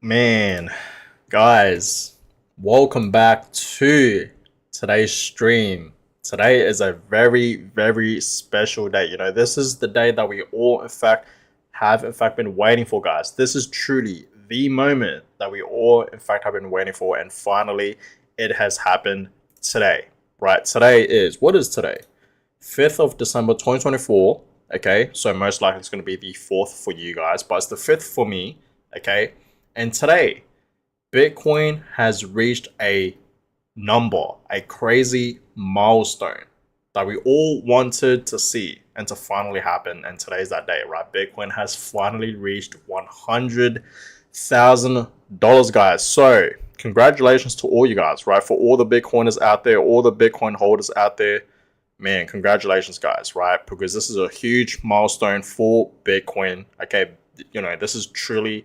Man, guys, welcome back to today's stream. Today is a very, very special day. This is the day that we all, have been waiting for, guys. This is truly the moment that we all, have been waiting for, and finally, it has happened today. Right? Today is what is today? 5th of December 2024. Okay, so most likely it's going to be the 4th for you guys, but it's the 5th for me. Okay, and today Bitcoin has reached a number, a crazy milestone that we all wanted to see and to finally happen. And today's that day, right? Bitcoin has finally reached $100,000, guys. So, congratulations to all you guys, right? For all the Bitcoiners out there, all the Bitcoin holders out there, man, congratulations, guys, right? Because this is a huge milestone for Bitcoin. Okay, this is truly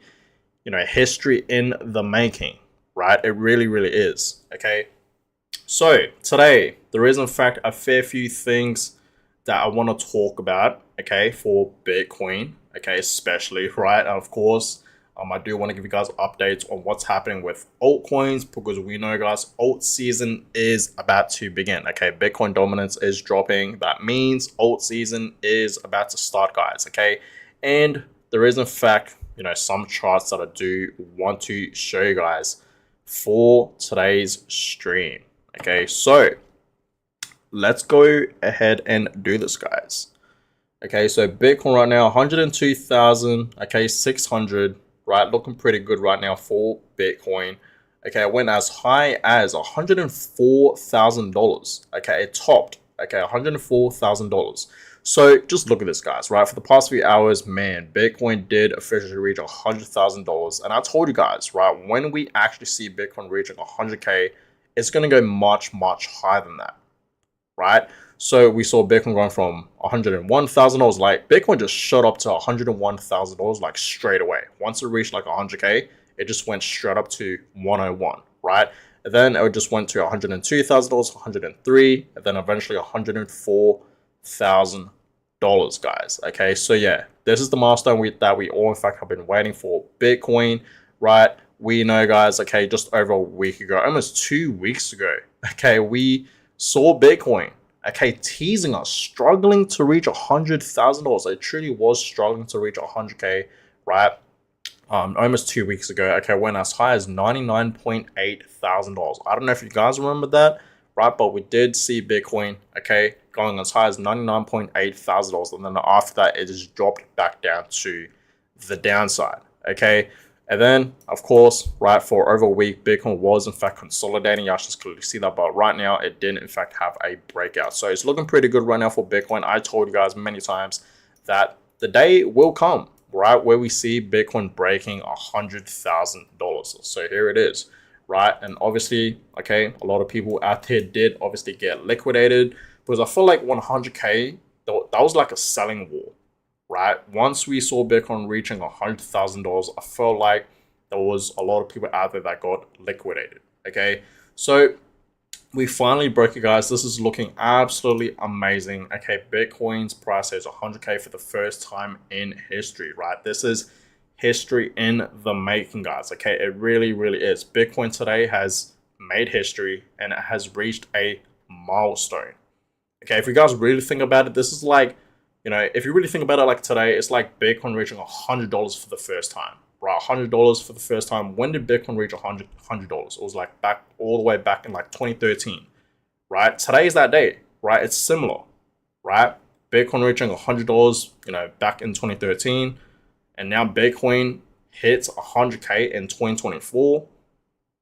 history in the making, right? It really, really is. Okay. So today, there is in fact a fair few things that I want to talk about, okay, for Bitcoin, okay, especially, right? And of course, I do want to give you guys updates on what's happening with altcoins because we know, guys, alt season is about to begin. Okay, Bitcoin dominance is dropping. That means alt season is about to start, guys. Okay, and there is in fact, some charts that I do want to show you guys for today's stream. Okay, so let's go ahead and do this, guys. Okay, so Bitcoin right now, 102,000, okay, 600, right? Looking pretty good right now for Bitcoin. Okay, it went as high as $104,000. Okay, it topped, okay, $104,000. So just look at this, guys, right? For the past few hours, man, Bitcoin did officially reach $100,000. And I told you guys, right, when we actually see Bitcoin reaching 100K, it's going to go much, much higher than that, right? So we saw Bitcoin going from $101,000. Like Bitcoin just shot up to $101,000 like straight away. Once it reached like 100K, it just went straight up to 101, right? And then it just went to $102,000, 103, and then eventually $104,000, guys. Okay, so yeah, this is the milestone that we all in fact have been waiting for. Bitcoin, right? We know, guys, okay, just over a week ago, almost 2 weeks ago, okay, we saw Bitcoin, okay, teasing us, struggling to reach $100,000. It truly was struggling to reach 100K, right? Almost 2 weeks ago, okay, went as high as $99,800. I don't know if you guys remember that, right? But we did see Bitcoin, okay, going as high as $99,800, and then after that, it just dropped back down to the downside, okay. And then, of course, right, for over a week, Bitcoin was in fact consolidating. You actually clearly see that, but right now it did in fact have a breakout. So it's looking pretty good right now for Bitcoin. I told you guys many times that the day will come, right, where we see Bitcoin breaking $100,000. So here it is, right? And obviously, okay, a lot of people out there did obviously get liquidated because I feel like 100K, that was like a selling war, right? Once we saw Bitcoin reaching $100,000, I felt like there was a lot of people out there that got liquidated. Okay, so we finally broke it, guys. This is looking absolutely amazing. Okay, Bitcoin's price is 100K for the first time in history, right? This is history in the making, guys. Okay, it really, really is. Bitcoin today has made history and it has reached a milestone. Okay, if you guys really think about it, this is like, if you really think about it, like today, it's like Bitcoin reaching $100 for the first time, right? $100 for the first time. When did Bitcoin reach $100? It was like back all the way back in like 2013, right? Today is that day, right? It's similar, right? Bitcoin reaching $100, back in 2013, and now Bitcoin hits 100K in 2024.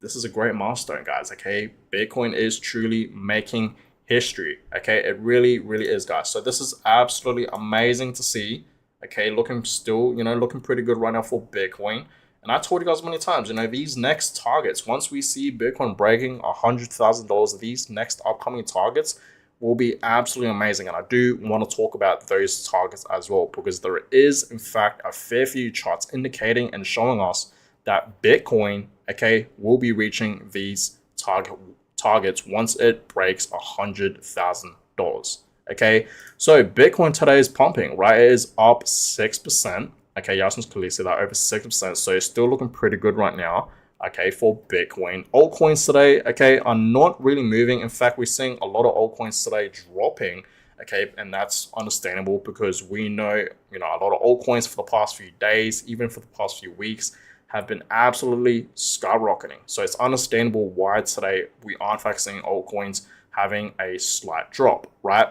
This is a great milestone, guys. Okay, Bitcoin is truly making history. Okay, it really, really is, guys. So this is absolutely amazing to see. Okay, looking pretty good right now for Bitcoin. And I told you guys many times, these next targets, once we see Bitcoin breaking $100,000, these next upcoming targets will be absolutely amazing. And I do want to talk about those targets as well, because there is, in fact, a fair few charts indicating and showing us that Bitcoin, okay, will be reaching these targets once it breaks $100,000. Okay, so Bitcoin today is pumping, right? It is up 6%. Okay, y'all can clearly see that over 6%. So it's still looking pretty good right now. Okay, for Bitcoin. Altcoins today, okay, are not really moving. In fact, we're seeing a lot of altcoins today dropping. Okay, and that's understandable because we know, a lot of altcoins for the past few days, even for the past few weeks, have been absolutely skyrocketing. So it's understandable why today we aren't in fact seeing altcoins having a slight drop, right?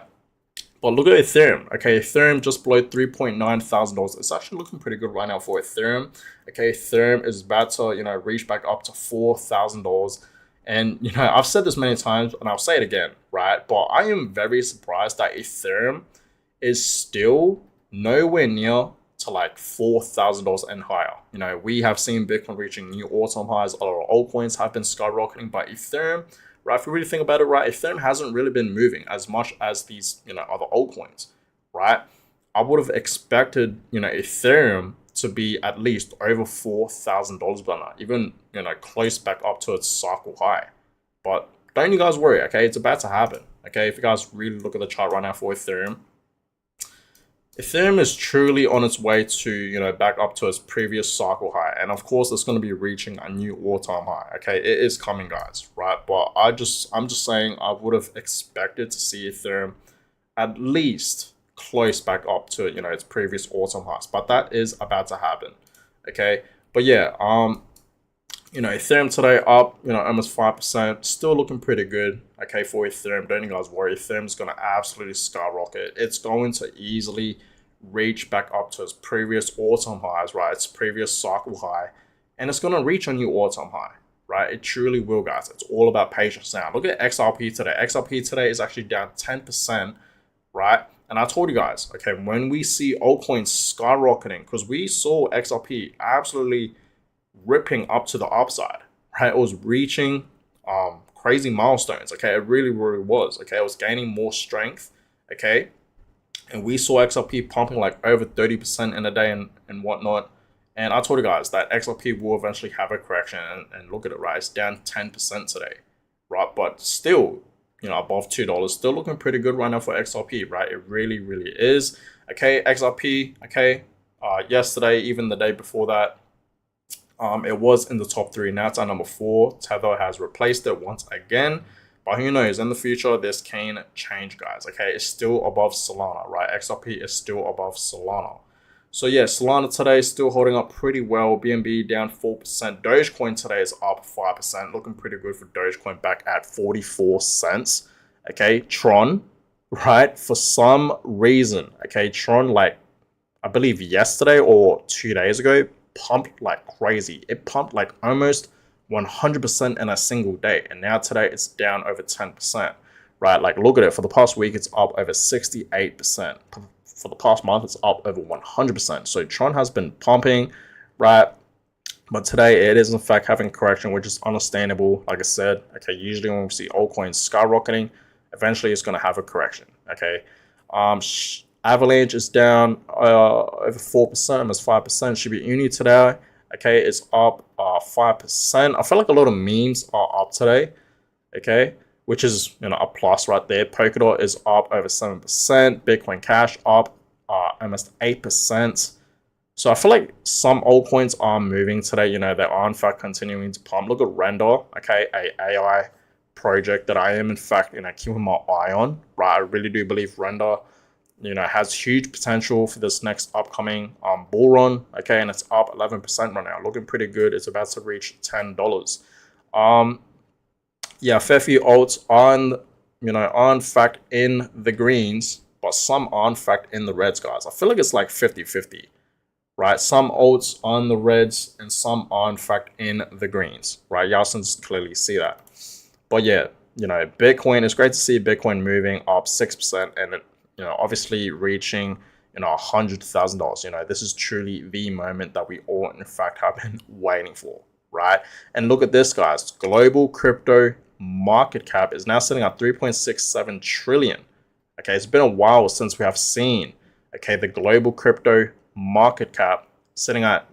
But look at Ethereum. Okay, Ethereum just below $3,900. It's actually looking pretty good right now for Ethereum. Okay, Ethereum is about to, reach back up to $4,000. And, I've said this many times and I'll say it again, right? But I am very surprised that Ethereum is still nowhere near to like $4,000 and higher. We have seen Bitcoin reaching new all-time highs. A lot of altcoins have been skyrocketing, but Ethereum, right? If you really think about it, right, Ethereum hasn't really been moving as much as these, other altcoins, right? I would have expected, Ethereum to be at least over $4,000 by now, even, close back up to its cycle high. But don't you guys worry, okay? It's about to happen, okay? If you guys really look at the chart right now for Ethereum, Ethereum is truly on its way to, back up to its previous cycle high. And of course, it's going to be reaching a new all-time high. Okay, it is coming, guys, right? But I'm just saying I would have expected to see Ethereum at least close back up to, its previous all-time highs. But that is about to happen. Okay. But yeah, Ethereum today up, almost 5%, still looking pretty good. Okay, for Ethereum, don't you guys worry. Ethereum's going to absolutely skyrocket. It's going to easily reach back up to its previous all-time highs, right? Its previous cycle high, and it's going to reach a new all-time high, right? It truly will, guys. It's all about patience now. Look at XRP today. XRP today is actually down 10%, right? And I told you guys, okay, when we see altcoins skyrocketing, because we saw XRP absolutely ripping up to the upside, right? It was reaching crazy milestones. Okay, it really was. Okay, it was gaining more strength. Okay, and we saw XRP pumping like over 30% in a day and whatnot. And I told you guys that XRP will eventually have a correction, and look at it, right? It's down 10% today, right? But still, above $2, still looking pretty good right now for XRP, right? It really is. Okay, XRP. Okay, yesterday, even the day before that, it was in the top 3. Now it's at number 4. Tether has replaced it once again. But who knows? In the future, this can change, guys. Okay, it's still above Solana, right? XRP is still above Solana. So yeah, Solana today is still holding up pretty well. BNB down 4%. Dogecoin today is up 5%. Looking pretty good for Dogecoin, back at 44 cents. Okay, Tron, right? For some reason, okay, Tron, like, I believe yesterday or 2 days ago, pumped like crazy. It pumped like almost 100% in a single day, and now today it's down over 10%, right? Like, look at it. For the past week, it's up over 68%. For the past month, it's up over 100%. So Tron has been pumping, right? But today it is in fact having a correction, which is understandable. Like I said, okay, usually when we see altcoins skyrocketing, eventually it's going to have a correction. Okay, Avalanche is down over 4%, almost 5%. Shiba Inu today, okay, it's up 5%. I feel like a lot of memes are up today, okay, which is, a plus right there. Polkadot is up over 7%. Bitcoin Cash up almost 8%. So I feel like some altcoins are moving today. They are in fact continuing to pump. Look at Render, okay, a AI project that I am in fact, keeping my eye on, right? I really do believe Render, has huge potential for this next upcoming bull run, okay, and it's up 11% right now, looking pretty good. It's about to reach $10. Yeah, fair few alts are in fact in the greens, but some are in fact in the reds, guys. I feel like it's like 50-50, right? Some alts on the reds and some are in fact in the greens, right? Y'all can clearly see that. But yeah, Bitcoin, it's great to see Bitcoin moving up 6%, and it, obviously reaching, $100,000. This is truly the moment that we all, in fact, have been waiting for, right? And look at this, guys. Global crypto market cap is now sitting at 3.67 trillion. Okay, it's been a while since we have seen, okay, the global crypto market cap sitting at,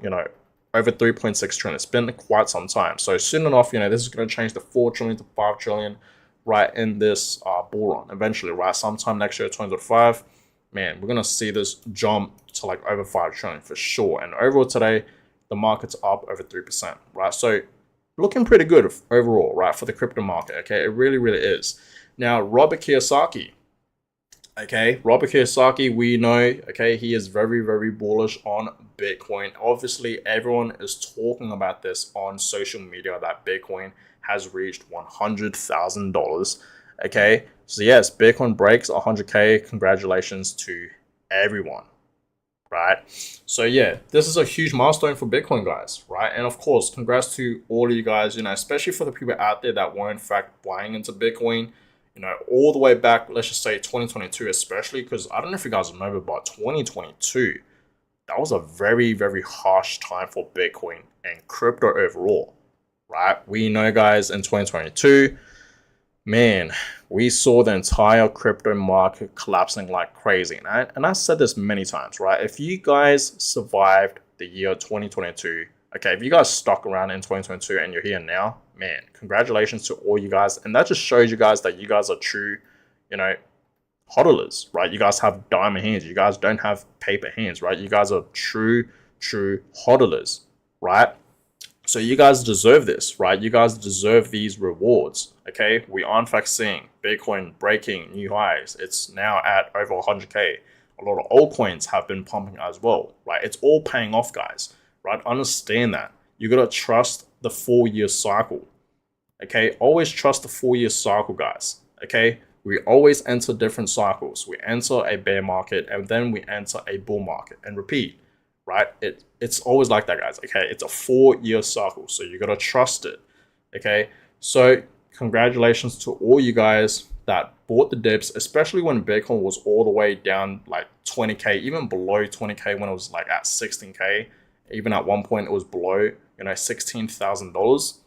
over 3.6 trillion. It's been quite some time. So soon enough, this is going to change to 4 trillion to 5 trillion, right, in this bull run eventually, right? Sometime next year, 2025, man, we're gonna see this jump to like over 5 trillion for sure. And overall today, the market's up over 3%, right? So looking pretty good overall, right, for the crypto market. Okay, it really, really is. Now, Robert Kiyosaki. Okay, Robert Kiyosaki, we know, okay, he is very, very bullish on Bitcoin. Obviously, everyone is talking about this on social media that Bitcoin has reached $100,000. Okay, so yes, Bitcoin breaks 100K. Congratulations to everyone, right? So yeah, this is a huge milestone for Bitcoin, guys, right? And of course, congrats to all of you guys, especially for the people out there that were in fact buying into Bitcoin, all the way back, let's just say 2022, especially because I don't know if you guys remember, but 2022, that was a very, very harsh time for Bitcoin and crypto overall, right? We know, guys, in 2022, man, we saw the entire crypto market collapsing like crazy. And I said this many times, right? If you guys survived the year 2022, okay, if you guys stuck around in 2022 and you're here now, man, congratulations to all you guys. And that just shows you guys that you guys are true, hodlers, right? You guys have diamond hands. You guys don't have paper hands, right? You guys are true hodlers, right? So you guys deserve this, right? You guys deserve these rewards, okay? We are in fact seeing Bitcoin breaking new highs. It's now at over 100K. A lot of altcoins have been pumping as well, right? It's all paying off, guys, right? Understand that. You got to trust the 4-year cycle, okay? Always trust the 4-year cycle, guys, okay? We always enter different cycles. We enter a bear market and then we enter a bull market and repeat, right? It's always like that, guys, okay? It's a 4-year cycle, so you got to trust it, okay? So congratulations to all you guys that bought the dips, especially when Bitcoin was all the way down like 20K, even below 20K when it was like at 16K. Even at one point it was below, $16,000.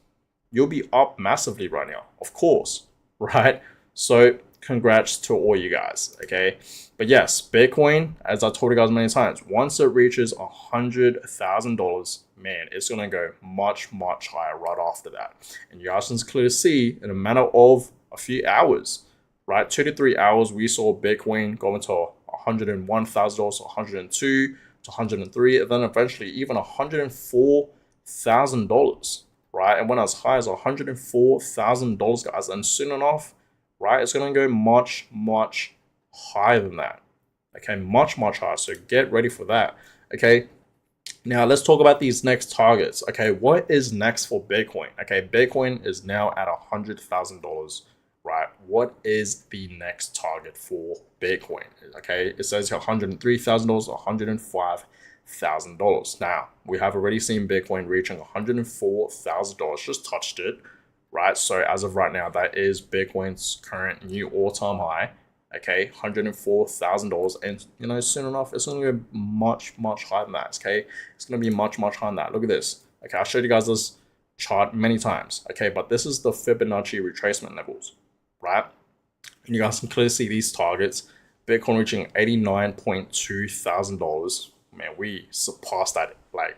You'll be up massively right now, of course, right? So congrats to all you guys, okay? But yes, Bitcoin, as I told you guys many times, once it reaches $100,000, man, it's gonna go much, much higher right after that. And you guys can clearly see in a matter of a few hours, right? 2 to 3 hours, we saw Bitcoin go into $101,000, to 102, to 103, and then eventually even $104,000, right? And went as high as $104,000, guys. And soon enough, right, it's going to go much, much higher than that. Okay, much, much higher. So get ready for that. Okay, now let's talk about these next targets. Okay, what is next for Bitcoin? Okay, Bitcoin is now at $100,000, right? What is the next target for Bitcoin? Okay, it says $103,000, $105,000. Now, we have already seen Bitcoin reaching $104,000, just touched it, right? So as of right now, that is Bitcoin's current new all-time high. Okay, $104,000, and soon enough, it's going to go much, much higher than that. Okay, it's going to be much, much higher than that. Look at this. Okay, I showed you guys this chart many times. Okay, but this is the Fibonacci retracement levels, right? And you guys can clearly see these targets. Bitcoin reaching $89,200. Man, we surpassed that like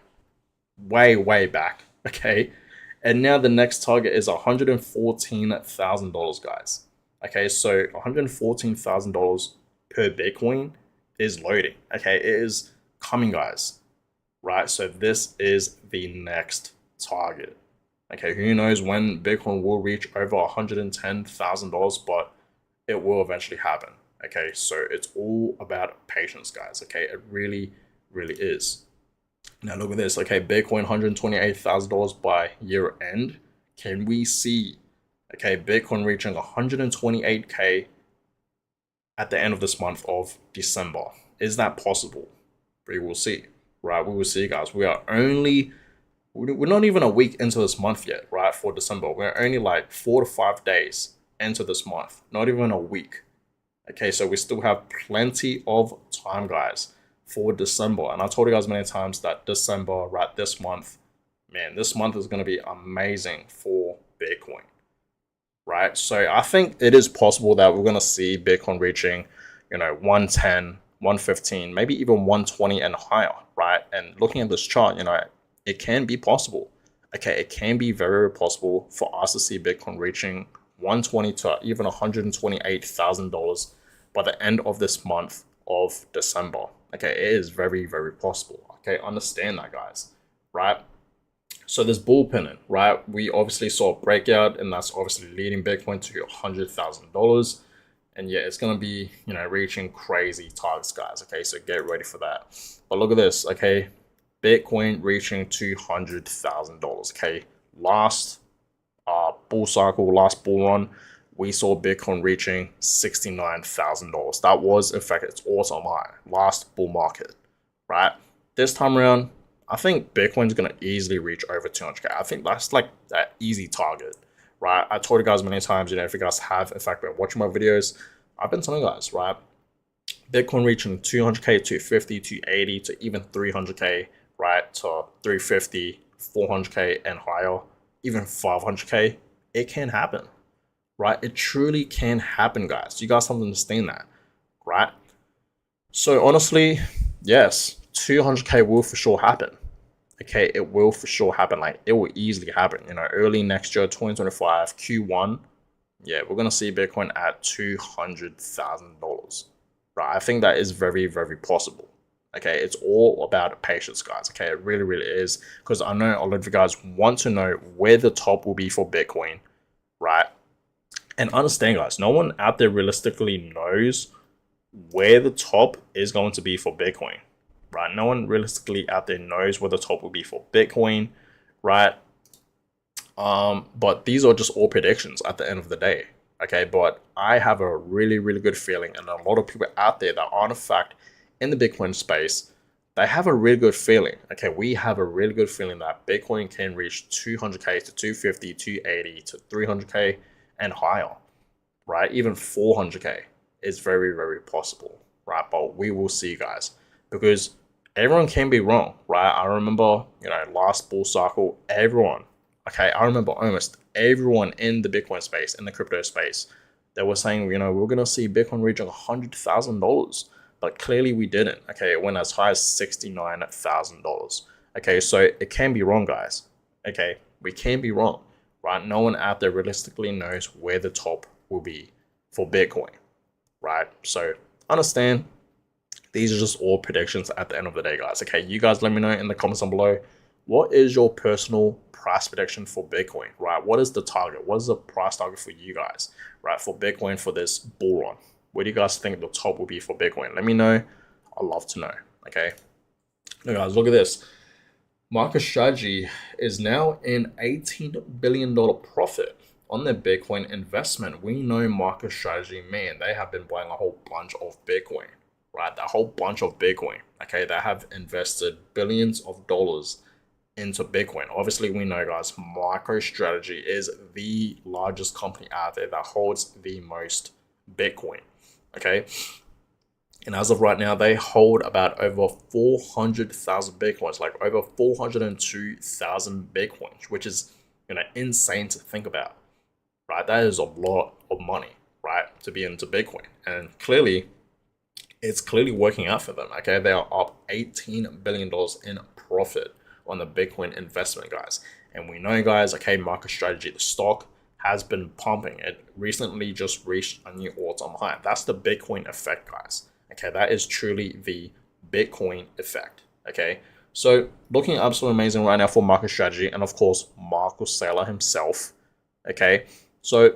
way, way back. Okay, and now the next target is $114,000, guys. Okay, so $114,000 per Bitcoin is loading. Okay, it is coming, guys. Right, so this is the next target. Okay, who knows when Bitcoin will reach over $110,000, but it will eventually happen. Okay, so it's all about patience, guys. Okay, it really, really is. Now look at this. Okay, Bitcoin $128,000 by year end. Can we see, okay, Bitcoin reaching 128K at the end of this month of December? Is that possible? We will see, right? We will see, guys. We're not even a week into this month yet, right? For December, we're only like 4 to 5 days into this month, not even a week. Okay, so we still have plenty of time, guys, for December. And I told you guys many times that December, right, this month, man, this month is going to be amazing for Bitcoin, right? So I think it is possible that we're going to see Bitcoin reaching, 110, 115, maybe even 120 and higher, right? And looking at this chart, it can be possible. Okay, it can be very, very possible for us to see Bitcoin reaching 120 to even $128,000 by the end of this month of December. Okay, it is very, very possible. Okay, understand that, guys, right? So there's bullpenning, right? We obviously saw a breakout, and that's obviously leading Bitcoin to $100,000. And yeah, it's gonna be, reaching crazy targets, guys. Okay, so get ready for that. But look at this, okay? Bitcoin reaching $200,000. Okay, last bull cycle, last bull run, we saw Bitcoin reaching $69,000. That was, in fact, its all-time high, last bull market, right? This time around, I think Bitcoin's gonna easily reach over 200K. I think that's like that easy target, right? I told you guys many times, if you guys have, in fact, been watching my videos, I've been telling you guys, right? Bitcoin reaching 200K, 250, 280, to even 300K, right? To 350, 400K and higher, even 500K, it can happen, right? It truly can happen, guys. You guys have to understand that, right? So honestly, yes, 200K will for sure happen. Okay, it will for sure happen. Like, it will easily happen. Early next year, 2025, Q1. Yeah, we're gonna see Bitcoin at $200,000. Right? I think that is very, very possible. Okay, it's all about patience, guys. Okay, it really, really is. Because I know a lot of you guys want to know where the top will be for Bitcoin, right? And understand, guys, no one out there realistically knows where the top is going to be for Bitcoin, right? No one realistically out there knows where the top will be for Bitcoin, right? But these are just all predictions at the end of the day. Okay, but I have a really, really good feeling, and a lot of people out there that are in fact in the Bitcoin space, they have a really good feeling. Okay, we have a really good feeling that Bitcoin can reach 200K to 250, 280 to 300K and higher, right? Even 400K is very, very possible, right? But we will see, guys, because everyone can be wrong, right? I remember, last bull cycle, everyone, okay, I remember almost everyone in the Bitcoin space, in the crypto space, they were saying, we're going to see Bitcoin reaching $100,000. But clearly we didn't. Okay, it went as high as $69,000. Okay, so it can be wrong, guys. Okay, we can be wrong, right? No one out there realistically knows where the top will be for Bitcoin, right? So understand, these are just all predictions at the end of the day, guys. Okay, you guys let me know in the comments down below, what is your personal price prediction for Bitcoin, right? What is the target? What is the price target for you guys, right, for Bitcoin for this bull run? Where do you guys think the top will be for Bitcoin? Let me know. I'd love to know, okay? Now, guys, look at this. MicroStrategy is now in $18 billion profit on their Bitcoin investment. We know MicroStrategy, man, they have been buying a whole bunch of Bitcoin, right? A whole bunch of Bitcoin, okay? They have invested billions of dollars into Bitcoin. Obviously, we know, guys, MicroStrategy is the largest company out there that holds the most Bitcoin, okay? And as of right now, they hold about over 400,000 Bitcoins, like over 402,000 Bitcoins, which is, insane to think about, right? That is a lot of money, right, to be into Bitcoin. And clearly, it's clearly working out for them, okay? They are up $18 billion in profit on the Bitcoin investment, guys. And we know, guys, okay, MicroStrategy, the stock has been pumping. It recently just reached a new all-time high. That's the Bitcoin effect, guys. Okay, that is truly the Bitcoin effect. Okay, so looking absolutely amazing right now for MicroStrategy, and of course Michael Saylor himself. Okay, so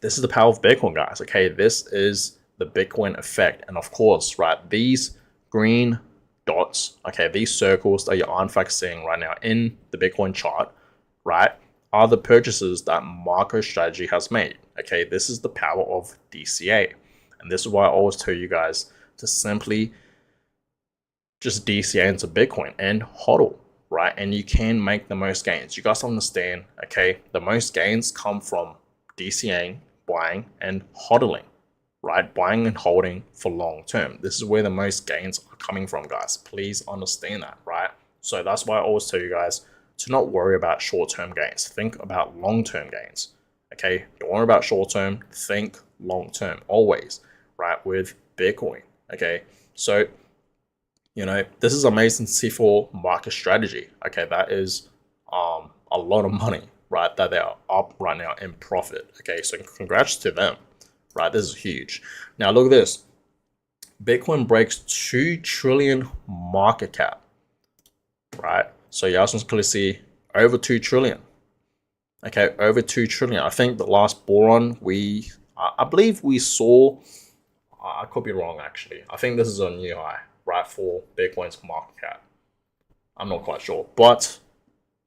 this is the power of Bitcoin, guys. Okay, this is the Bitcoin effect, and of course, right, these green dots, okay, these circles that you're in fact seeing right now in the Bitcoin chart, right, are the purchases that MicroStrategy has made. Okay, this is the power of DCA. And this is why I always tell you guys to simply just DCA into Bitcoin and hodl, right? And you can make the most gains. You guys understand, okay? The most gains come from DCAing, buying, and hodling, right? Buying and holding for long term. This is where the most gains are coming from, guys. Please understand that, right? So that's why I always tell you guys to not worry about short-term gains. Think about long-term gains, okay? Don't worry about short-term, think long-term, always, right, with Bitcoin, okay? So, this is amazing to see for MicroStrategy, okay? That is a lot of money, right, that they are up right now in profit, okay? So congrats to them, right? This is huge. Now, look at this. Bitcoin breaks 2 trillion market cap, right? So you guys can clearly see over 2 trillion. Okay, over 2 trillion. I think the last bull run I believe we saw, I could be wrong actually. I think this is a new high, right, for Bitcoin's market cap. I'm not quite sure, but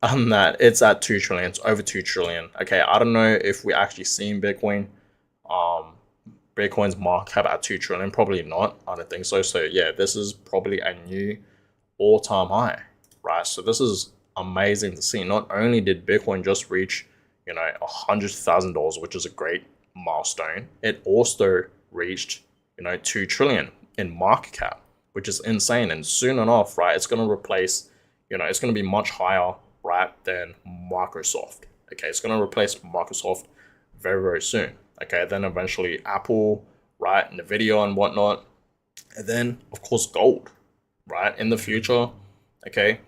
on that, it's at 2 trillion. It's over 2 trillion. Okay, I don't know if we actually seen um, Bitcoin's market cap at 2 trillion. Probably not. I don't think so. So yeah, this is probably a new all-time high, right? So this is amazing to see. Not only did Bitcoin just reach, $100,000, which is a great milestone, it also reached, 2 trillion in market cap, which is insane. And soon enough, right, it's going to replace, it's going to be much higher, right, than Microsoft. Okay, it's going to replace Microsoft very, very soon. Okay, then eventually Apple, right, Nvidia and whatnot. And then, of course, gold, right? In the future, okay,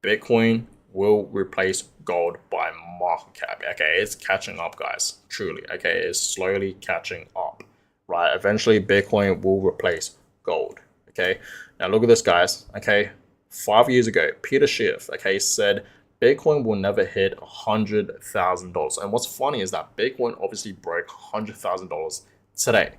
Bitcoin will replace gold by market cap. Okay, it's catching up, guys. Truly, okay, it's slowly catching up, right? Eventually, Bitcoin will replace gold. Okay, now look at this, guys. Okay, 5 years ago, Peter Schiff, okay, said Bitcoin will never hit $100,000. And what's funny is that Bitcoin obviously broke $100,000 today,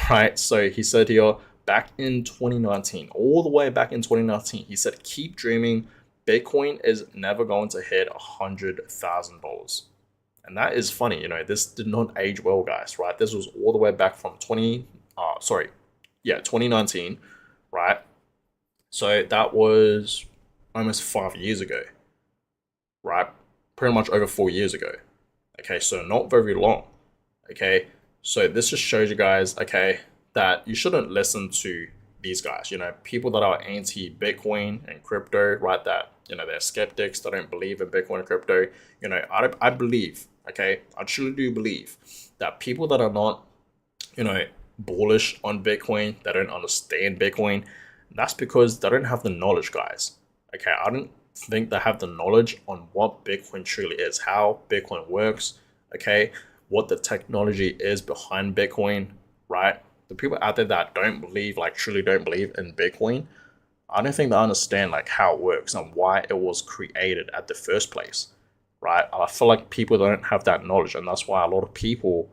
right? So he said here back in 2019, all the way back in 2019, he said, keep dreaming. Bitcoin is never going to hit $100,000. And that is funny. This did not age well, guys, right? This was all the way back from 2019, right? So that was almost 5 years ago, right? Pretty much over 4 years ago. Okay, so not very long. Okay, so this just shows you guys, okay, that you shouldn't listen to these guys, people that are anti-Bitcoin and crypto, right? That, they're skeptics, they don't believe in Bitcoin and crypto. I believe, okay, I truly do believe that people that are not, bullish on Bitcoin, they don't understand Bitcoin, that's because they don't have the knowledge, guys. Okay, I don't think they have the knowledge on what Bitcoin truly is, how Bitcoin works, okay, what the technology is behind Bitcoin, right? The people out there that don't believe, like truly don't believe in Bitcoin, I don't think they understand like how it works and why it was created at the first place, right? I feel like people don't have that knowledge, and that's why a lot of people,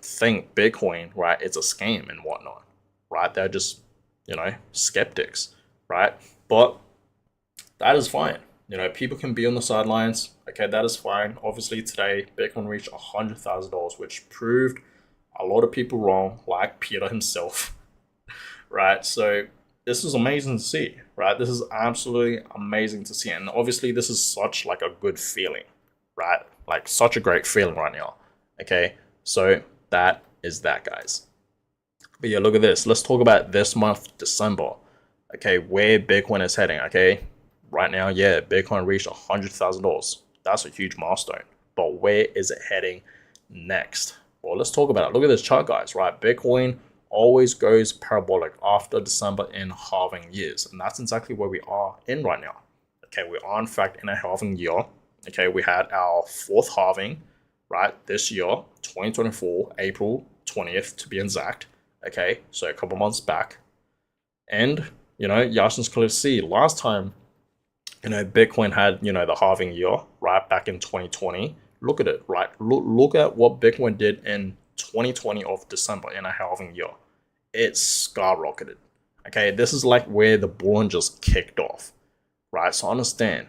think Bitcoin, right, it's a scam and whatnot, right? They're just, skeptics, right? But that is fine. People can be on the sidelines. Okay, that is fine. Obviously, today Bitcoin reached $100,000, which proved a lot of people wrong, like Peter himself, right? So this is amazing to see, right? This is absolutely amazing to see, and obviously, this is such like a good feeling, right? Like such a great feeling right now. Okay, so that is that, guys. But yeah, look at this. Let's talk about this month, December. Okay, where Bitcoin is heading. Okay, right now, yeah, Bitcoin reached $100,000. That's a huge milestone. But where is it heading next? Well, let's talk about it. Look at this chart, guys, right? Bitcoin always goes parabolic after December in halving years. And that's exactly where we are in right now. Okay, we are in fact in a halving year. Okay, we had our fourth halving, right, this year, 2024, April 20th to be exact. Okay, so a couple months back. And, you guys can clearly see last time, Bitcoin had, the halving year, right, back in 2020. Look at it, right? Look at what Bitcoin did in 2020 of December in a halving year. It skyrocketed. Okay, this is like where the bull run just kicked off, right? So understand,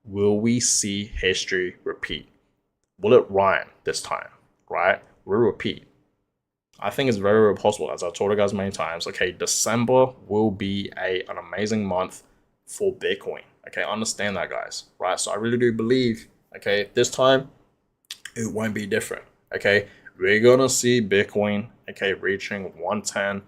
will we see history repeat? Will it rhyme this time, right? Will it repeat? I think it's very, very possible, as I told you guys many times. Okay, December will be an amazing month for Bitcoin. Okay, understand that, guys, right? So I really do believe, okay, this time it won't be different. Okay, we're gonna see Bitcoin, okay, reaching 110,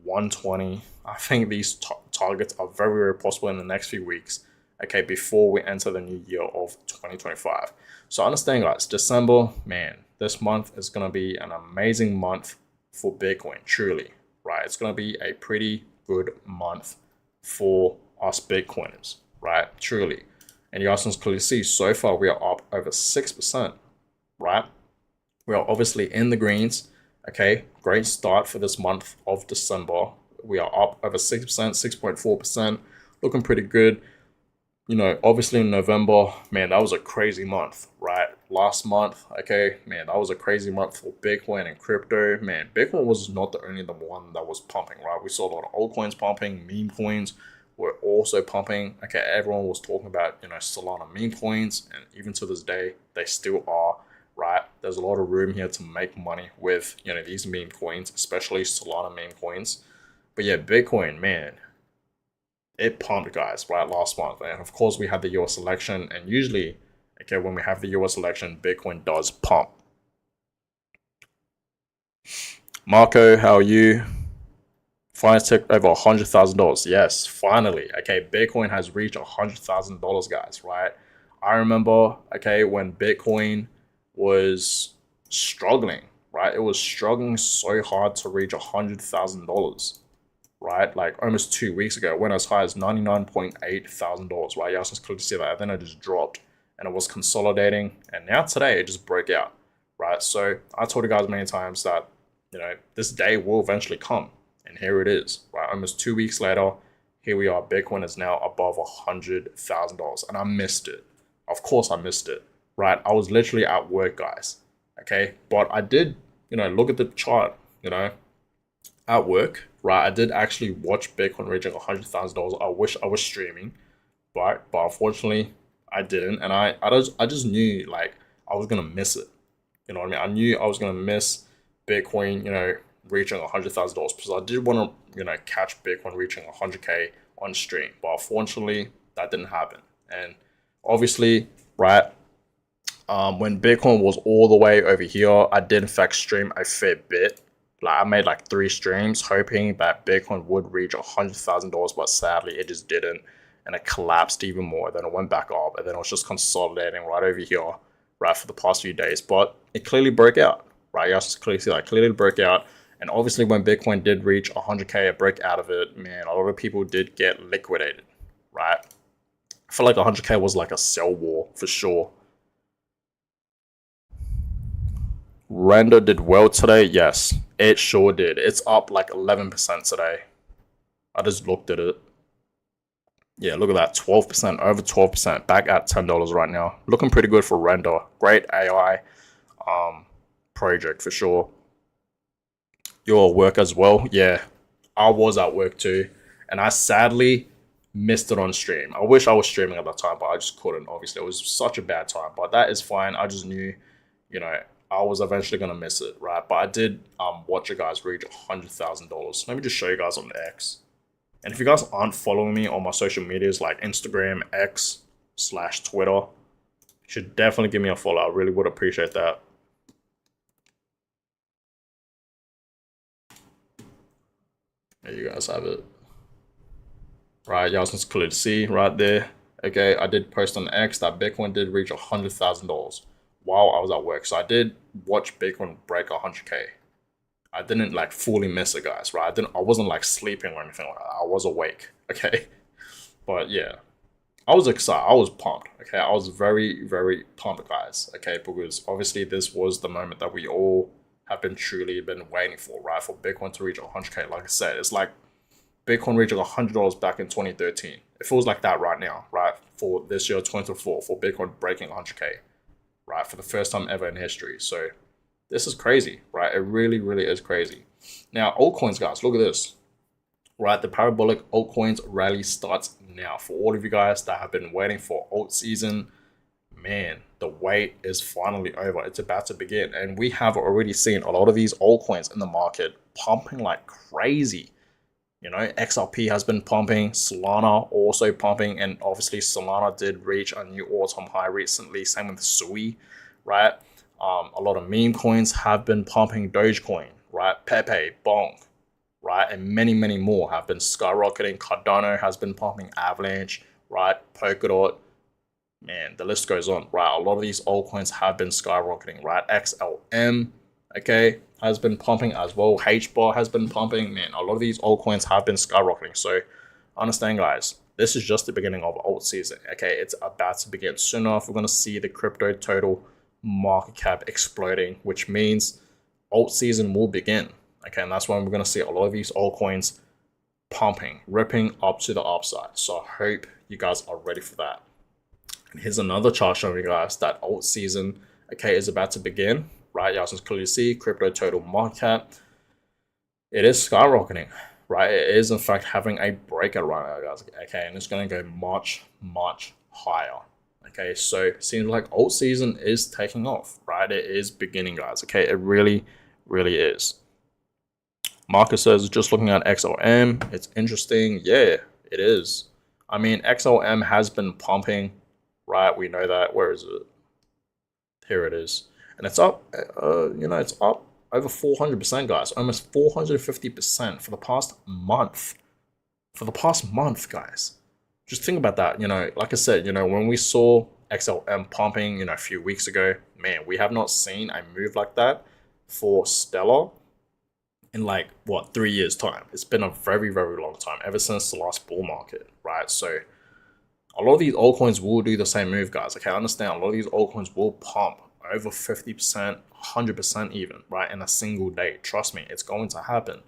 120. I think these targets are very, very possible in the next few weeks. Okay, before we enter the new year of 2025. So understand, guys, December, man, this month is gonna be an amazing month for Bitcoin, truly, right? It's gonna be a pretty good month for us Bitcoiners, right? Truly. And you guys can clearly see so far we are up over 6%, right? We are obviously in the greens. Okay, great start for this month of December. We are up over 6%, 6.4%, looking pretty good. You know, obviously in November, man, that was a crazy month, right? Last month, okay, man, that was a crazy month for Bitcoin and crypto. Man, Bitcoin was not the only the one that was pumping, right? We saw a lot of altcoins pumping, meme coins were also pumping. Okay, everyone was talking about, you know, Solana meme coins, and even to this day, they still are, right? There's a lot of room here to make money with, you know, these meme coins, especially Solana meme coins. But yeah, Bitcoin, man, it pumped, guys, right, last month. And of course, we had the US election, and usually, okay, when we have the US election, Bitcoin does pump. Marco, how are you? Finally took over $100,000. Yes, finally. Okay, Bitcoin has reached $100,000, guys, right? I remember, okay, when Bitcoin was struggling, right? It was struggling so hard to reach $100,000, right? Like almost 2 weeks ago, it went as high as $99,800, right? You guys clearly see that. Then it just dropped and it was consolidating. And now today it just broke out, right? So I told you guys many times that, you know, this day will eventually come. And here it is, right? Almost 2 weeks later, here we are. Bitcoin is now above $100,000. And I missed it. Of course I missed it, right? I was literally at work, guys. Okay. But I did, you know, look at the chart, you know, at work, right? I did actually watch Bitcoin reaching $100,000. I wish I was streaming, but unfortunately I didn't, and I just knew like I was gonna miss it. You know what I mean? I knew I was gonna miss Bitcoin, you know, reaching $100,000 because I did want to, you know, catch Bitcoin reaching 100K on stream, but unfortunately that didn't happen. And obviously, right, when Bitcoin was all the way over here, I did in fact stream a fair bit. Like I made like 3 streams hoping that Bitcoin would reach $100,000, but sadly it just didn't, and it collapsed even more. Then it went back up, and then it was just consolidating right over here, right, for the past few days. But it clearly broke out, right? You guys clearly see that clearly broke out. And obviously, when Bitcoin did reach 100K, a break out of it, man, a lot of people did get liquidated, right? I feel like 100K was like a sell war for sure. Render did well today. Yes, it sure did. It's up like 11% today. I just looked at it. Yeah, look at that, 12%, over 12%, back at $10 right now. Looking pretty good for Render. Great AI project for sure. You're at work as well? Yeah, I was at work too, and I sadly missed it on stream. I wish I was streaming at that time, but I just couldn't. Obviously, it was such a bad time, but that is fine. I just knew, you know, I was eventually gonna miss it, right? But I did watch you guys reach $100,000. Let me just show you guys on X. And if you guys aren't following me on my social medias like Instagram, X/Twitter, you should definitely give me a follow. I really would appreciate that. There you guys have it. Right, y'all can clearly see right there. Okay, I did post on X that Bitcoin did reach $100,000 while I was at work. So I did watch Bitcoin break 100K. I didn't like fully miss it, guys, right? I wasn't like sleeping or anything like that. I was awake, okay? But yeah, I was excited. I was pumped, okay? I was very, very pumped, guys, okay? Because obviously this was the moment that we all have been truly been waiting for, right? For Bitcoin to reach 100K. Like I said, it's like Bitcoin reaching $100 back in 2013. It feels like that right now, right? For this year, 2024, for Bitcoin breaking 100K, right? For the first time ever in history. So this is crazy, right? It really, really is crazy. Now, altcoins, guys, look at this, right? The parabolic altcoins rally starts now. For all of you guys that have been waiting for alt season, man, the wait is finally over. It's about to begin. And we have already seen a lot of these altcoins in the market pumping like crazy. You know, XRP has been pumping, Solana also pumping, and obviously Solana did reach a new all-time high recently. Same with Sui, right? A lot of meme coins have been pumping, Dogecoin, right? Pepe, Bonk, right? And many, many more have been skyrocketing. Cardano has been pumping, Avalanche, right? Polkadot, man, the list goes on, right? A lot of these altcoins have been skyrocketing, right? XLM, okay, has been pumping as well. HBAR has been pumping. Man, a lot of these altcoins have been skyrocketing. So understand, guys, this is just the beginning of alt season, okay? It's about to begin. Soon enough, we're going to see the crypto total market cap exploding, which means alt season will begin, okay? And that's when we're going to see a lot of these altcoins pumping, ripping up to the upside. So I hope you guys are ready for that. And here's another chart showing you guys that alt season, okay, is about to begin, right? Y'all can clearly see crypto total market cap. It is skyrocketing, right? It is in fact having a breakout right now, guys. Okay, and it's going to go much, much higher. Okay, so it seems like alt season is taking off, right? It is beginning, guys. Okay, it really, really is. Marcus says, just looking at XLM, it's interesting. Yeah, it is. I mean, XLM has been pumping, right? We know that. Where is it? Here it is. And it's up, it's up over 400%, guys. Almost 450% for the past month. For the past month, guys. Just think about that. Like I said, when we saw XLM pumping, a few weeks ago, man, we have not seen a move like that for Stellar in 3 years time. It's been a very, very long time, ever since the last bull market, right? So a lot of these altcoins will do the same move, guys. Okay, I understand a lot of these altcoins will pump over 50%, 100% even, right, in a single day. Trust me, it's going to happen.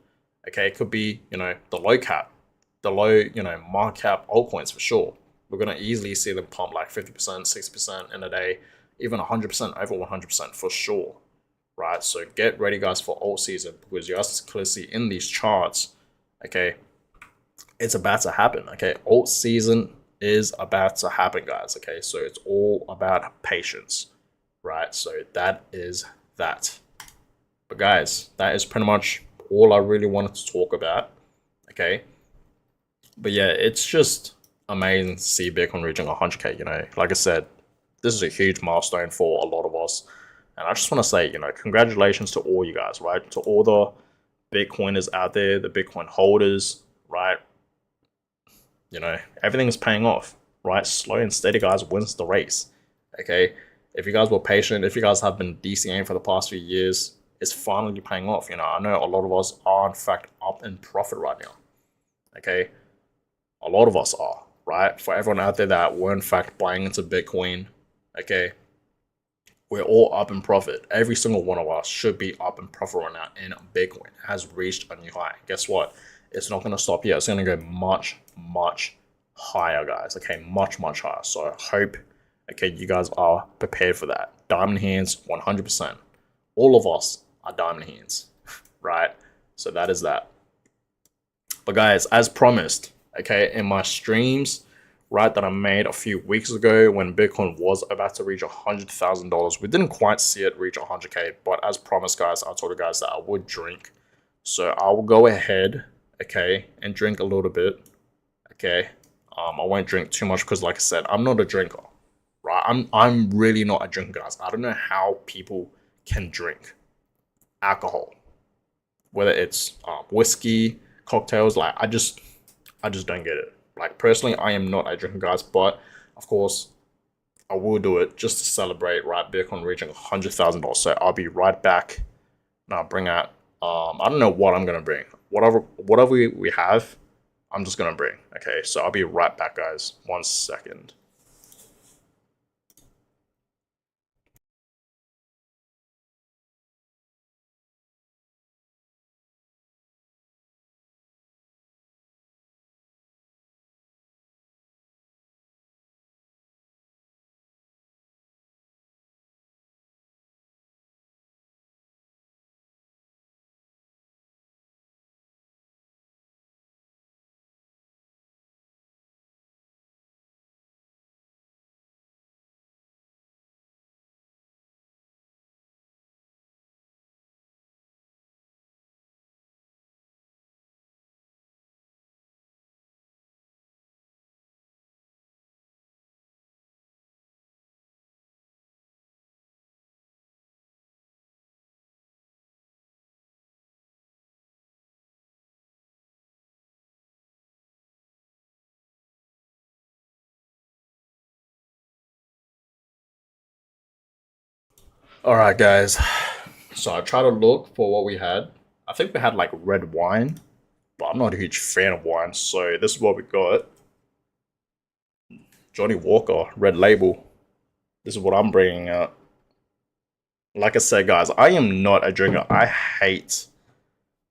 Okay, it could be, the low, market cap altcoins for sure. We're going to easily see them pump like 50%, 60% in a day, even 100%, over 100% for sure, right? So get ready, guys, for alt season, because you guys can clearly see in these charts, okay, it's about to happen. Okay, alt season is about to happen, guys. Okay, so it's all about patience, right? So that is that. But guys, that is pretty much all I really wanted to talk about. Okay, but yeah, it's just amazing to see Bitcoin reaching 100K. Like I said, this is a huge milestone for a lot of us, and I just want to say, congratulations to all you guys, right? To all the Bitcoiners out there, the Bitcoin holders, right? Everything is paying off, right? Slow and steady, guys, wins the race. Okay, if you guys were patient, if you guys have been DCAing for the past few years, it's finally paying off. I know a lot of us are in fact up in profit right now. Okay, a lot of us are, right? For everyone out there that were in fact buying into Bitcoin, okay, we're all up in profit. Every single one of us should be up in profit right now, and Bitcoin has reached a new high. Guess what? It's not going to stop here. It's going to go much, much higher, guys. Okay, much, much higher. So I hope, okay, you guys are prepared for that. Diamond hands, 100%. All of us are diamond hands, right? So that is that. But guys, as promised, okay, in my streams, right, that I made a few weeks ago when Bitcoin was about to reach $100,000, we didn't quite see it reach 100K, but as promised, guys, I told you guys that I would drink. So I will go ahead, okay, and drink a little bit, okay. I won't drink too much because, like I said, I'm not a drinker, right? I'm really not a drinker, guys. I don't know how people can drink alcohol, whether it's whiskey, cocktails. Like I just don't get it. Like personally, I am not a drinker, guys, but of course, I will do it just to celebrate, right? Bitcoin reaching $100,000. So I'll be right back. And I'll bring out. I don't know what I'm gonna bring. Whatever we have, I'm just gonna bring. Okay, so I'll be right back, guys. 1 second. All right, guys. So I try to look for what we had. I think we had like red wine, but I'm not a huge fan of wine, so this is what we got. Johnny Walker, Red Label. This is what I'm bringing out. Like I said, guys, I am not a drinker. I hate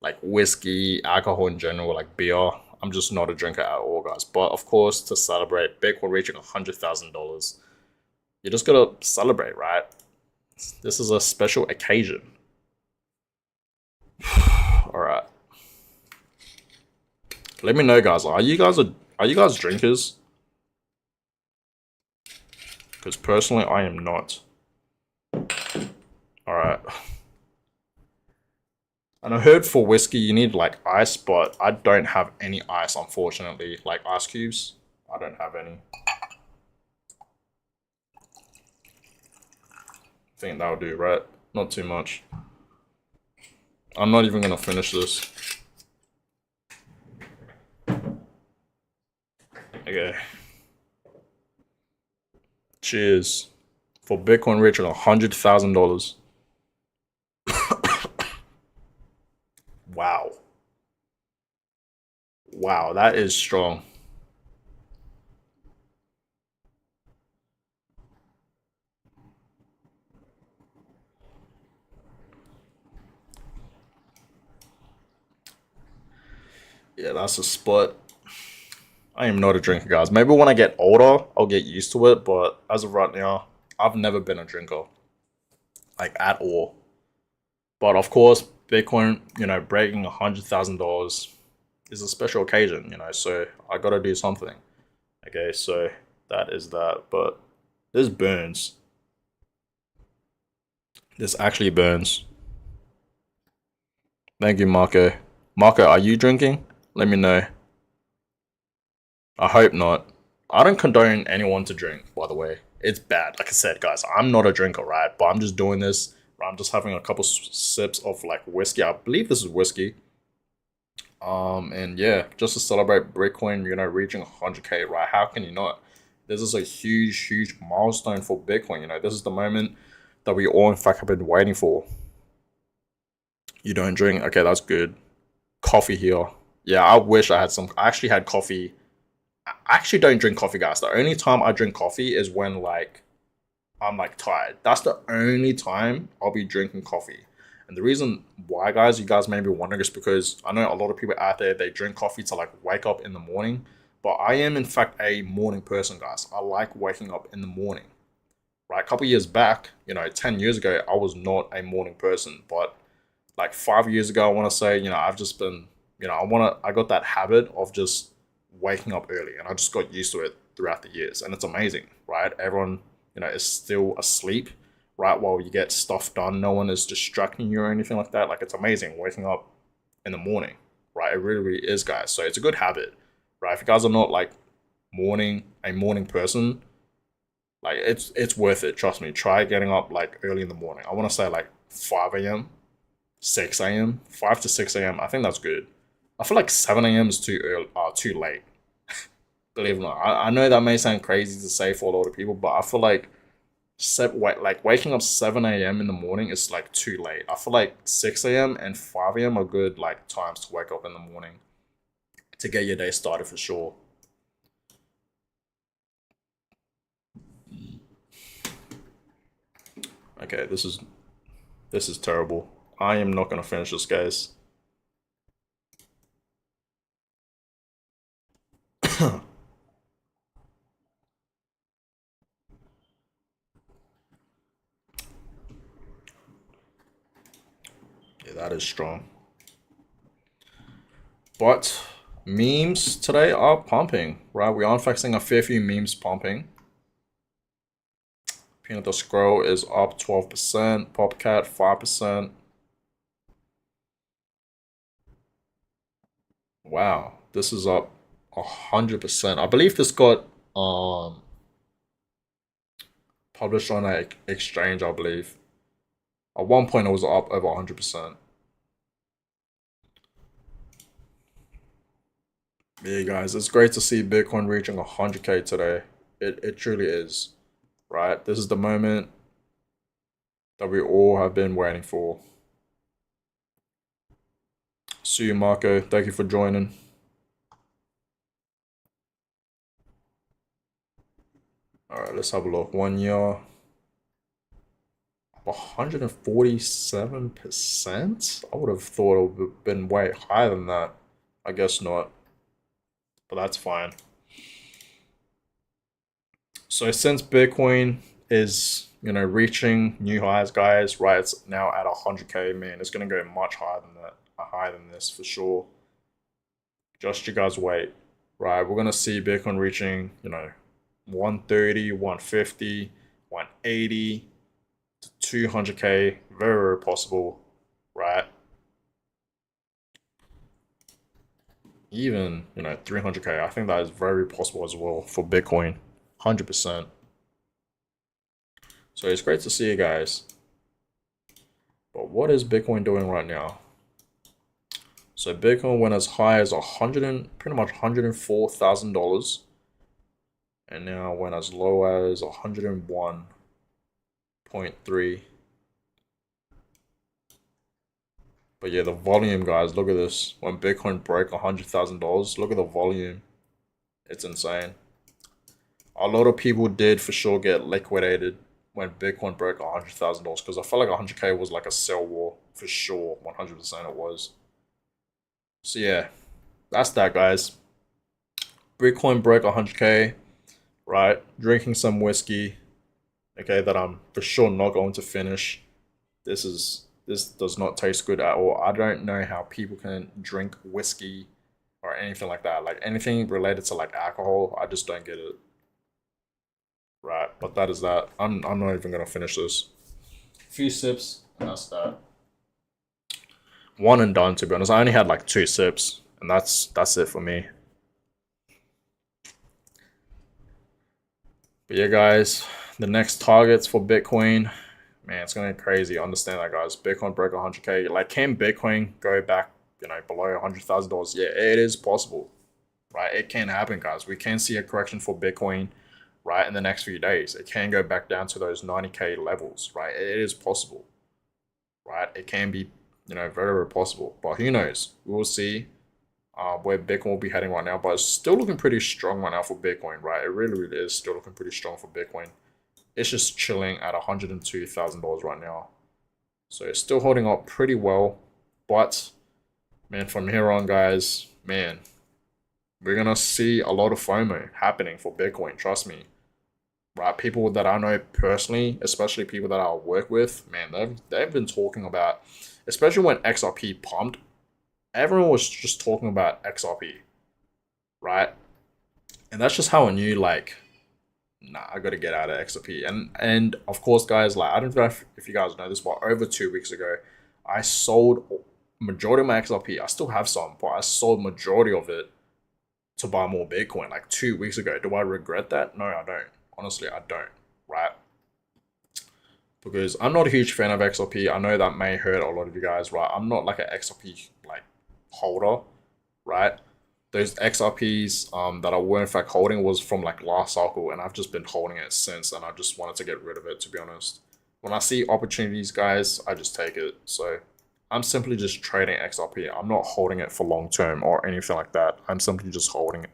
like whiskey, alcohol in general, like beer. I'm just not a drinker at all, guys. But of course, to celebrate Bitcoin reaching $100,000, you just gotta celebrate, right? This is a special occasion. All right. Let me know, guys. Are you guys drinkers? Because personally, I am not. All right. And I heard for whiskey you need like ice, but I don't have any ice, unfortunately. Like ice cubes, I don't have any. I think that'll do, right? Not too much. I'm not even gonna finish this. Okay. Cheers for Bitcoin reaching $100,000. Wow. Wow, that is strong. Yeah, that's a spot. I am not a drinker, guys. Maybe when I get older, I'll get used to it. But as of right now, I've never been a drinker, like at all. But of course, Bitcoin, breaking $100,000 is a special occasion, So I gotta do something. Okay, so that is that. But this burns. This actually burns. Thank you, Marco. Marco, are you drinking? Let me know. I hope not. I don't condone anyone to drink, by the way. It's bad. Like I said, guys, I'm not a drinker, right? But I'm just doing this. I'm just having a couple sips of like whiskey. I believe this is whiskey. And yeah, just to celebrate Bitcoin, reaching 100K, right? How can you not? This is a huge, huge milestone for Bitcoin. This is the moment that we all, in fact, have been waiting for. You don't drink? Okay, that's good. Coffee here. Yeah, I wish I had some. I actually had coffee. I actually don't drink coffee, guys. The only time I drink coffee is when like I'm like tired. That's the only time I'll be drinking coffee. And the reason why, guys, you guys may be wondering is because I know a lot of people out there, they drink coffee to like wake up in the morning. But I am in fact a morning person, guys. I like waking up in the morning. Right? A couple years back, 10 years ago, I was not a morning person. But like 5 years ago, I want to say, I've just been, I got that habit of just waking up early and I just got used to it throughout the years. And it's amazing, right? Everyone, is still asleep, right? While you get stuff done. No one is distracting you or anything like that. Like it's amazing waking up in the morning, right? It really, really is, guys. So it's a good habit, right? If you guys are not like a morning person, like it's worth it. Trust me. Try getting up like early in the morning. I want to say like 5 a.m., 6 a.m., 5 to 6 a.m. I think that's good. I feel like 7 a.m. is too early, too late. Believe it or not, I know that may sound crazy to say for a lot of people, but I feel like waking up 7 a.m. in the morning is like too late. I feel like 6 a.m. and 5 a.m. are good like times to wake up in the morning to get your day started for sure. Okay, this is terrible. I am not gonna finish this, guys. Yeah, that is strong. But memes today are pumping, right? We are fixing a fair few memes pumping. Peanut the Scroll is up 12%, Popcat 5%. Wow, this is up 100%. I believe this got um published on an exchange, I believe. At one point it was up over 100%. Yeah, guys, it's great to see Bitcoin reaching 100K today. It truly is, right? This is the moment that we all have been waiting for. See you, Marco. Thank you for joining. All right, let's have a look. 1 year, 147%. I would have thought it would have been way higher than that. I guess not. but that's fine. So since Bitcoin is, reaching new highs, guys, right? It's now at 100K, man. It's gonna go much higher than that, higher than this for sure. Just you guys wait, right? We're gonna see Bitcoin reaching, 130, 150, 180 to 200K, very, very possible, right? Even 300K. I think that is very possible as well for Bitcoin, 100%. So it's great to see you guys. But what is Bitcoin doing right now? So Bitcoin went as high as pretty much $104,000, and now went as low as 101.3. But yeah, the volume, guys, look at this. When Bitcoin broke $100,000, look at the volume. It's insane. A lot of people did for sure get liquidated when Bitcoin broke $100,000, because I felt like 100K was like a sell war for sure. 100% it was. So yeah, that's that, guys. Bitcoin broke 100K, right? Drinking some whiskey, okay, that I'm for sure not going to finish. This does not taste good at all. I don't know how people can drink whiskey or anything like that. Like anything related to like alcohol, I just don't get it. Right, but that is that. I'm not even gonna finish this. A few sips, and that's that. One and done, to be honest. I only had like 2 sips, and that's it for me. But yeah, guys, the next targets for Bitcoin, man, it's gonna be crazy. Understand that, guys. Bitcoin broke 100K. Like, can Bitcoin go back, below $100,000? Yeah, it is possible, right? It can happen, guys. We can see a correction for Bitcoin, right, in the next few days. It can go back down to those 90K levels, right? It is possible, right? It can be, very, very possible. But who knows? We will see where Bitcoin will be heading right now. But it's still looking pretty strong right now for Bitcoin, right? It really, really is still looking pretty strong for Bitcoin. It's just chilling at $102,000 right now. So it's still holding up pretty well. But, man, from here on, guys, man, we're going to see a lot of FOMO happening for Bitcoin. Trust me. Right? People that I know personally, especially people that I work with, man, they've been talking about, especially when XRP pumped, everyone was just talking about XRP, right? And that's just how I knew, like, nah, I gotta get out of XRP. And of course, guys, like, I don't know if you guys know this, but over 2 weeks ago, I sold majority of my XRP. I still have some, but I sold majority of it to buy more Bitcoin like 2 weeks ago. Do I regret that? No, I don't. Honestly, I don't, right? Because I'm not a huge fan of XRP. I know that may hurt a lot of you guys, right? I'm not like an XRP like holder, right? Those XRPs that I were in fact holding was from like last cycle, and I've just been holding it since, and I just wanted to get rid of it, to be honest. When I see opportunities, guys, I just take it. So I'm simply just trading XRP. I'm not holding it for long term or anything like that. I'm simply just holding it,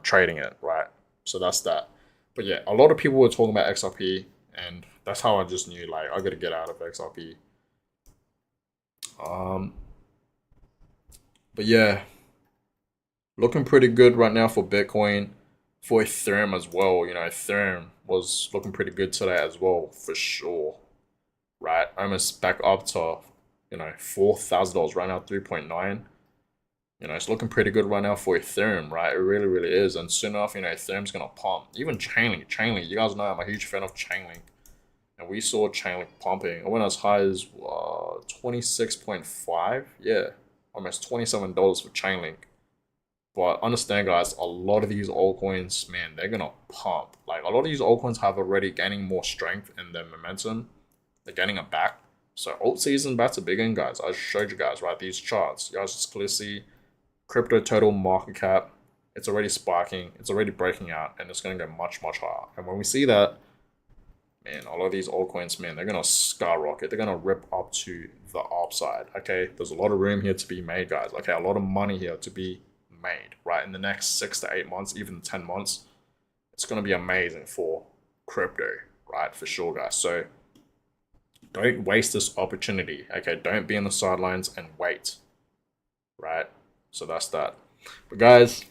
trading it, right? So that's that. But yeah, a lot of people were talking about XRP, and that's how I just knew, like, I gotta get out of XRP. Um, but yeah, looking pretty good right now for Bitcoin, for Ethereum as well. Ethereum was looking pretty good today as well, for sure. Right, almost back up to $4,000 right now, 3.9. It's looking pretty good right now for Ethereum, right? It really, really is. And soon enough, Ethereum's gonna pump. Even Chainlink, you guys know I'm a huge fan of Chainlink. And we saw Chainlink pumping. It went as high as 26.5. Yeah, almost $27 for Chainlink. But understand, guys, a lot of these altcoins, man, they're gonna pump. Like, a lot of these altcoins have already gaining more strength in their momentum. They're getting it back. So alt season about to begin, guys. I showed you guys, right, these charts. You guys just clearly see crypto total market cap. It's already sparking. It's already breaking out, and it's going to go much, much higher. And when we see that, man, all of these altcoins, man, they're going to skyrocket. They're going to rip up to the upside. Okay, there's a lot of room here to be made, guys. Okay, a lot of money here to be made, right? In the next 6 to 8 months, even 10 months, it's going to be amazing for crypto, right? For sure, guys. So don't waste this opportunity. Okay, don't be on the sidelines and wait, right? So that's that. But guys,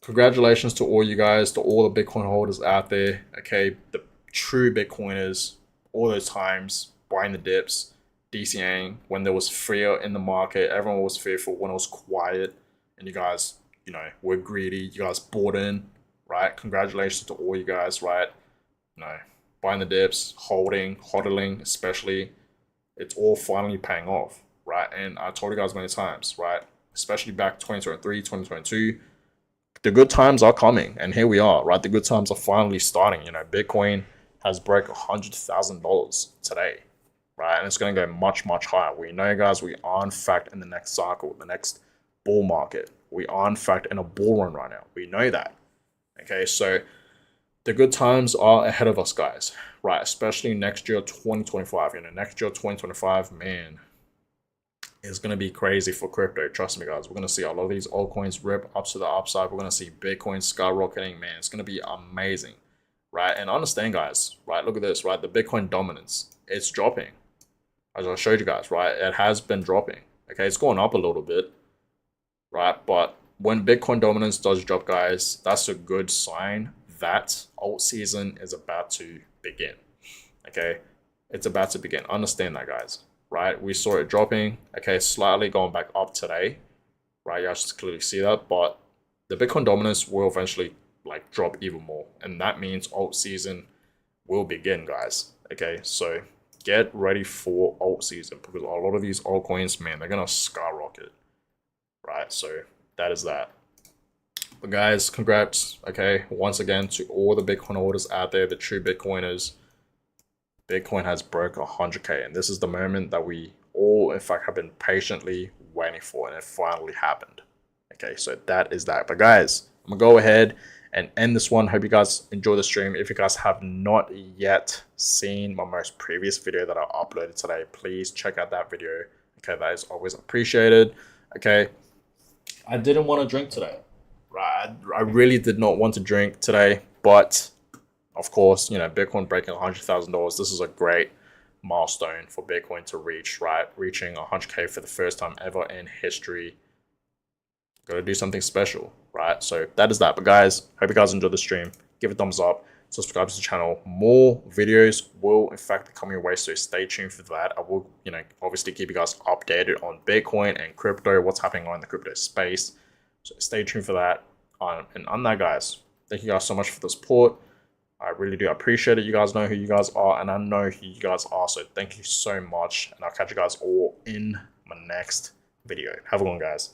congratulations to all you guys, to all the Bitcoin holders out there. Okay, the true Bitcoiners, all those times buying the dips, DCAing when there was fear in the market. Everyone was fearful when it was quiet, and you guys, were greedy. You guys bought in, right? Congratulations to all you guys, right? Buying the dips, holding, hodling, especially, it's all finally paying off, right? And I told you guys many times, right? Especially back 2023, 2022, the good times are coming, and here we are, right? The good times are finally starting. Bitcoin has broke $100,000 today, right? And it's going to go much, much higher. We know, guys, we are in fact in the next cycle, the next bull market. We are in fact in a bull run right now. We know that. Okay, so the good times are ahead of us, guys, right? Especially next year, 2025. Next year, 2025, man, is going to be crazy for crypto. Trust me, guys. We're going to see a lot of these altcoins rip up to the upside. We're going to see Bitcoin skyrocketing. Man, it's going to be amazing, right? And understand, guys, right? Look at this, right? The Bitcoin dominance, it's dropping. As I showed you guys, right? It has been dropping. Okay, it's going up a little bit, right? But when Bitcoin dominance does drop, guys, that's a good sign that alt season is about to begin. Okay, it's about to begin. Understand that, guys, right? We saw it dropping, okay, slightly going back up today, right? You guys clearly see that, but the Bitcoin dominance will eventually drop even more, and that means alt season will begin, guys. Okay, so get ready for alt season, because a lot of these altcoins, man, they're gonna skyrocket, right? So that is that. But guys, congrats, okay, once again to all the Bitcoin holders out there, the true Bitcoiners. Bitcoin has broke 100K, and this is the moment that we all, in fact, have been patiently waiting for, and it finally happened. Okay, so that is that. But guys, I'm gonna go ahead and end this one. Hope you guys enjoy the stream. If you guys have not yet seen my most previous video that I uploaded today, please check out that video. Okay, that is always appreciated. Okay, I didn't want to drink today. Right, I really did not want to drink today, but of course, Bitcoin breaking $100,000. This is a great milestone for Bitcoin to reach, right? Reaching 100K for the first time ever in history. Got to do something special, right? So that is that. But guys, hope you guys enjoyed the stream. Give it a thumbs up. Subscribe to the channel. More videos will in fact be coming your way, so stay tuned for that. I will, obviously keep you guys updated on Bitcoin and crypto, what's happening on the crypto space. So stay tuned for that. And on that, guys, thank you guys so much for the support. I really do appreciate it. You guys know who you guys are, and I know who you guys are. So thank you so much. And I'll catch you guys all in my next video. Have a good one, guys.